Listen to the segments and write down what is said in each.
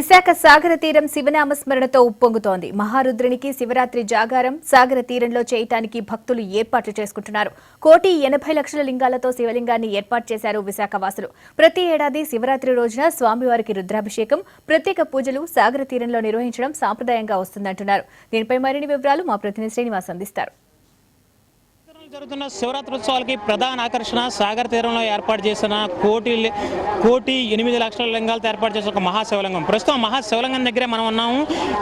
విశాఖ సాగర తీరం శివనామస్మరణతో ఉప్పొంగుతోంది. మహారుద్రునికి శివరాత్రి జాగారం సాగర తీరంలో చేయటానికి భక్తులు ఏర్పాట్లు చేసుకుంటున్నారు. 1,80,00,000 లింగాలతో శివలింగాన్ని ఏర్పాటు చేశారు విశాఖ వాసులు. ప్రతి ఏడాది శివరాత్రి రోజున స్వామివారికి రుద్రాభిషేకం, ప్రత్యేక పూజలు సాగర తీరంలో నిర్వహించడం సాంప్రదాయంగా వస్తుందంటున్నారు. దీనిపై మరిన్ని వివరాలు మా ప్రతినిధి శ్రీనివాస్ అందిస్తారు. జరుగుతున్న శివరాత్రి ఉత్సవాలకి ప్రధాన ఆకర్షణ సాగర్ తీరంలో ఏర్పాటు చేసిన 1,08,00,000 లింగాలతో ఏర్పాటు చేసిన ఒక మహాశివలింగం. ప్రస్తుతం మహాశివలింగం దగ్గరే మనం ఉన్నాము.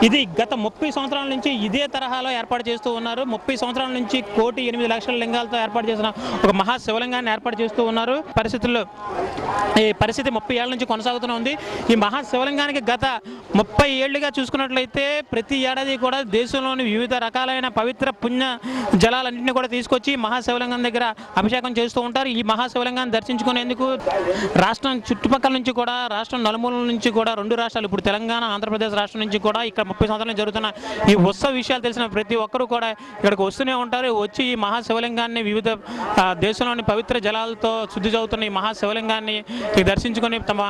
ఇది గత 30 సంవత్సరాల నుంచి ఇదే తరహాలో ఏర్పాటు చేస్తూ ఉన్నారు. 30 సంవత్సరాల నుంచి 1,08,00,000 లింగాలతో ఏర్పాటు చేసిన ఒక మహాశివలింగాన్ని ఏర్పాటు చేస్తూ ఉన్నారు. ఈ పరిస్థితి 30 ఏళ్ల నుంచి కొనసాగుతూనే ఉంది. ఈ మహాశివలింగానికి గత 30 ఏళ్లుగా చూసుకున్నట్లయితే ప్రతి ఏడాది కూడా దేశంలోని వివిధ రకాలైన పవిత్ర పుణ్య జలాలన్నింటినీ కూడా తీసుకొచ్చి మహాశివలింగం దగ్గర అభిషేకం చేస్తూ ఉంటారు. ఈ మహాశివలింగాన్ని దర్శించుకునేందుకు రాష్ట్రం చుట్టుపక్కల నుంచి కూడా, రాష్ట్రం నలుమూలల నుంచి కూడా, 2 రాష్ట్రాలు ఇప్పుడు తెలంగాణ, ఆంధ్రప్రదేశ్ రాష్ట్రం నుంచి కూడా ఇక్కడ 30 సంవత్సరాలు జరుగుతున్న ఈ ఉత్సవ విషయాలు తెలిసిన ప్రతి ఒక్కరూ కూడా ఇక్కడికి వస్తూనే ఉంటారు. వచ్చి ఈ మహాశివలింగాన్ని వివిధ దేశంలోని పవిత్ర జలాలతో శుద్ధి చదువుతున్న ఈ మహాశివలింగాన్ని దర్శించుకొని తమ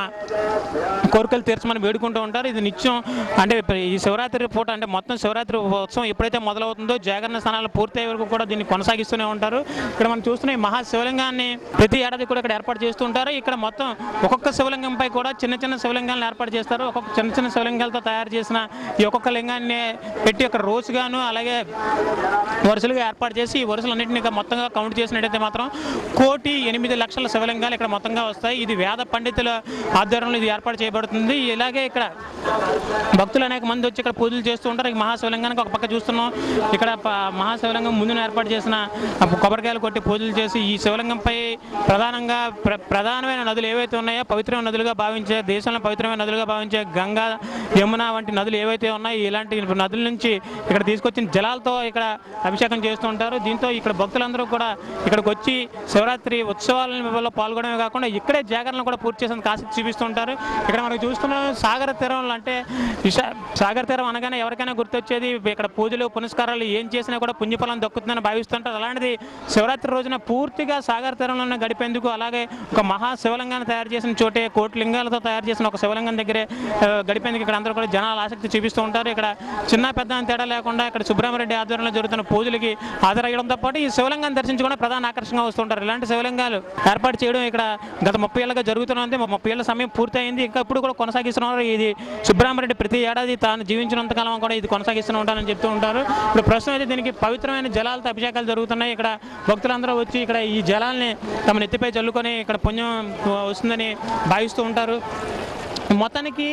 కోరికలు తీర్చమని వేడుకుంటూ ఉంటారు. ఇది నిత్యం అంటే ఈ శివరాత్రి పూట అంటే మొత్తం శివరాత్రి ఉత్సవం ఎప్పుడైతే మొదలవుతుందో జాగరణ స్థానాలు పూర్తయ్యే వరకు కూడా దీన్ని కొనసాగిస్తూనే ఉంటారు. ఇక్కడ మనం చూస్తున్న ఈ మహాశివలింగాన్ని ప్రతి ఏడాది కూడా ఇక్కడ ఏర్పాటు చేస్తూ ఉంటారు. ఇక్కడ మొత్తం ఒక్కొక్క శివలింగంపై కూడా చిన్న చిన్న శివలింగాలను ఏర్పాటు చేస్తారు. ఒక్కొక్క చిన్న చిన్న శివలింగాలతో తయారు చేసిన ఈ ఒక్కొక్క లింగాన్ని పెట్టి ఒక రోజుగాను అలాగే వరుసలుగా ఏర్పాటు చేసి ఈ వరుసలన్నింటినీ మొత్తంగా కౌంట్ చేసినట్టయితే మాత్రం 1,08,00,000 శివలింగాలు ఇక్కడ మొత్తంగా వస్తాయి. ఇది వేద పండితుల ఆధ్వర్యంలో ఇది ఏర్పాటు చేయబడుతుంది. ఇలాగే ఇక్కడ భక్తులు అనేక మంది వచ్చి ఇక్కడ పూజలు చేస్తూ ఉంటారు. ఈ మహాశివలింగానికి ఒక పక్క చూస్తున్నాం. ఇక్కడ మహాశివలింగం ముందున ఏర్పాటు చేసిన కొబ్బరికాయలు కొట్టి పూజలు చేసి ఈ శివలింగంపై ప్రధానంగా ప్రధానమైన నదులు ఏవైతే ఉన్నాయో పవిత్రమైన నదులుగా భావించే, దేశంలో పవిత్రమైన నదులుగా భావించే గంగా, యమున వంటి నదులు ఏవైతే ఉన్నాయో ఇలాంటి నదుల నుంచి ఇక్కడ తీసుకొచ్చిన జలాలతో ఇక్కడ అభిషేకం చేస్తూ ఉంటారు. దీంతో ఇక్కడ భక్తులందరూ కూడా ఇక్కడికి వచ్చి శివరాత్రి ఉత్సవాలలో పాల్గొనడమే కాకుండా ఇక్కడే జాగరణలు కూడా పూర్తి చేసేందుకు ఆసక్తి చూపిస్తూ ఉంటారు. ఇక్కడ మనకు చూస్తున్నాం సాగర తీరంలో అంటే సాగర తీరం అనగానే ఎవరికైనా గుర్తొచ్చేది ఇక్కడ పూజలు పునస్కారాలు ఏం చేసినా కూడా పుణ్యఫలం దక్కుతుందని భావిస్తుంటారు. అలాంటిది శివరాత్రి రోజున పూర్తిగా సాగర తీరంలోనే గడిపేందుకు అలాగే ఒక మహాశివలింగాన్ని తయారు చేసిన చోటే 1,00,00,000 లింగాలతో తయారు చేసిన ఒక శివలింగం దగ్గరే గడిపేందుకు ఇక్కడ అందరూ కూడా జనాలు ఆసక్తి చూపిస్తూ ఉంటారు. ఇక్కడ చిన్న పెద్ద అని తేడా లేకుండా ఇక్కడ సుబ్రహ్మరెడ్డి ఆధ్వర్యంలో జరుగుతున్న పూజలకి హాజరయ్యడంతో పాటు ఈ శివలింగాన్ని దర్శించుకునే ప్రధాన ఆకర్షణగా వస్తుంటారు. ఇలాంటి శివలింగాలు ఏర్పాటు చేయడం ఇక్కడ గత 30 ఏళ్ళగా జరుగుతున్నది. 30 ఏళ్ల సమయం పూర్తయింది. ఇంకా ఇప్పుడు కూడా కొనసాగిస్తున్నారు. ఇది సుబ్రహ్మరెడ్డి ప్రతి ఏడాది తాను జీవించినంతకాలం కూడా ఇది కొనసాగిస్తూ ఉంటానని చెప్తూ ఉంటారు. ఇప్పుడు ప్రస్తుతం అయితే దీనికి పవిత్రమైన జలాలతో అభిషేకాలు జరుగుతున్నాయి. ఇక్కడ భక్తులందరూ వచ్చి ఇక్కడ ఈ జలాల్ని తమ నెత్తిపై చల్లుకొని ఇక్కడ పుణ్యం వస్తుందని భావిస్తూ ఉంటారు. మొత్తానికి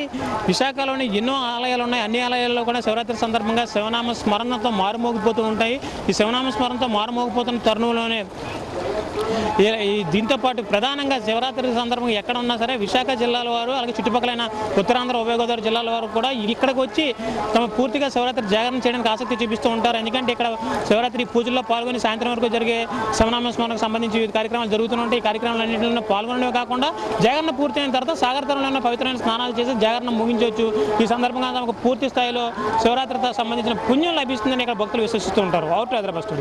విశాఖలోని ఎన్నో ఆలయాలు ఉన్నాయి. అన్ని ఆలయాల్లో కూడా శివరాత్రి సందర్భంగా శివనామ స్మరణతో మారుమోగిపోతూ ఉంటాయి. ఈ శివనామ స్మరణతో మారుమోగిపోతున్న తరుణంలోనే దీంతో పాటు ప్రధానంగా శివరాత్రి సందర్భంగా ఎక్కడ ఉన్నా సరే విశాఖ జిల్లాల వారు అలాగే చుట్టుపక్కలైన ఉత్తరాంధ్ర, ఉభయ గోదావరి జిల్లాల వారు కూడా ఇక్కడికి వచ్చి తమ పూర్తిగా శివరాత్రి జాగరణ చేయడానికి ఆసక్తి చూపిస్తూ ఉంటారు. ఎందుకంటే ఇక్కడ శివరాత్రి పూజల్లో పాల్గొని సాయంత్రం వరకు జరిగే శివనామ స్మరణకు సంబంధించి వివిధ కార్యక్రమాలు జరుగుతుంటాయి. ఈ కార్యక్రమాలన్నింటిలో పాల్గొనడమే కాకుండా జాగరణ పూర్తయిన తర్వాత సాగర తీరంలో పవిత్రమైన స్నానాలు చేసి జాగరణ ముగించవచ్చు. ఈ సందర్భంగా తమకు పూర్తి స్థాయిలో శివరాత్రితో సంబంధించిన పుణ్యం లభిస్తుందని ఇక్కడ భక్తులు విశ్వసిస్తూ ఉంటారు. అవుట్ హైదరాబాద్.